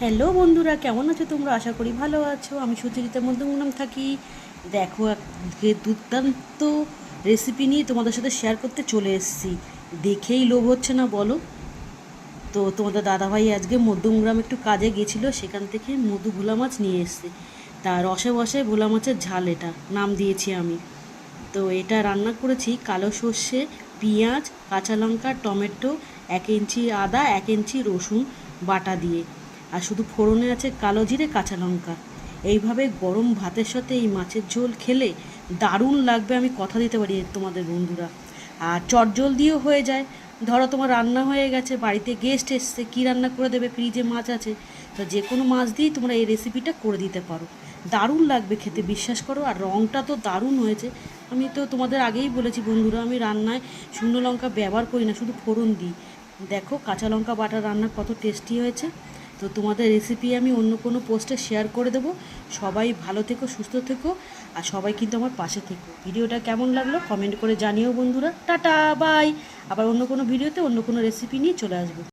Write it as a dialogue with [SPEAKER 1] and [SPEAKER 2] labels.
[SPEAKER 1] Hello বন্ধুরা, কেমন আছো তোমরা? আশা করি ভালো আছো। আমি সুচরিতা মধ্যমগ্রাম থাকি। দেখো, আজকে দুর্দান্ত রেসিপি নিয়ে তোমাদের সাথে শেয়ার করতে চলে এসেছি। দেখেই লোভ হচ্ছে না বলো? তো তোমাদের দাদাভাই আজকে মধ্যমগ্রাম একটু কাজে গেছিলো, সেখান থেকে মধু ভোলা মাছ নিয়ে এসছে। তা রসে বসে ভোলা মাছের ঝাল, এটা নাম দিয়েছি আমি। তো এটা রান্না করেছি কালো সর্ষে, পেঁয়াজ, কাঁচা লঙ্কা, টমেটো, 1 ইঞ্চি আদা, 1 ইঞ্চি রসুন বাটা দিয়ে। আর শুধু ফোড়নে আছে কালো জিরে, কাঁচা লঙ্কা। এইভাবে গরম ভাতের সাথে এই মাছের ঝোল খেলে দারুণ লাগবে, আমি কথা দিতে পারি তোমাদের বন্ধুরা। আর চটজলদিও হয়ে যায়। ধরো তোমার রান্না হয়ে গেছে, বাড়িতে গেস্ট এসছে, কী রান্না করে দেবে? ফ্রিজে মাছ আছে, তো যে কোনো মাছ দিয়েই তোমরা এই রেসিপিটা করে দিতে পারো। দারুণ লাগবে খেতে, বিশ্বাস করো। আর রঙটা তো দারুণ হয়েছে। আমি তো তোমাদের আগেই বলেছি বন্ধুরা, আমি রান্নায় শুকনো লঙ্কা ব্যবহার করি না, শুধু ফোড়ন দিই। দেখো কাঁচা লঙ্কা বাটা রান্না কত টেস্টি হয়েছে। তো তোমাদের রেসিপি আমি অন্য কোনো পোস্টে শেয়ার করে দেবো। সবাই ভালো থেকো, সুস্থ থেকো, আর সবাই কিন্তু আমার পাশে থেকো। ভিডিওটা কেমন লাগলো কমেন্ট করে জানিও বন্ধুরা। Ta-ta, bye. আবার অন্য কোনো ভিডিওতে অন্য কোনো রেসিপি নিয়ে চলে আসবো।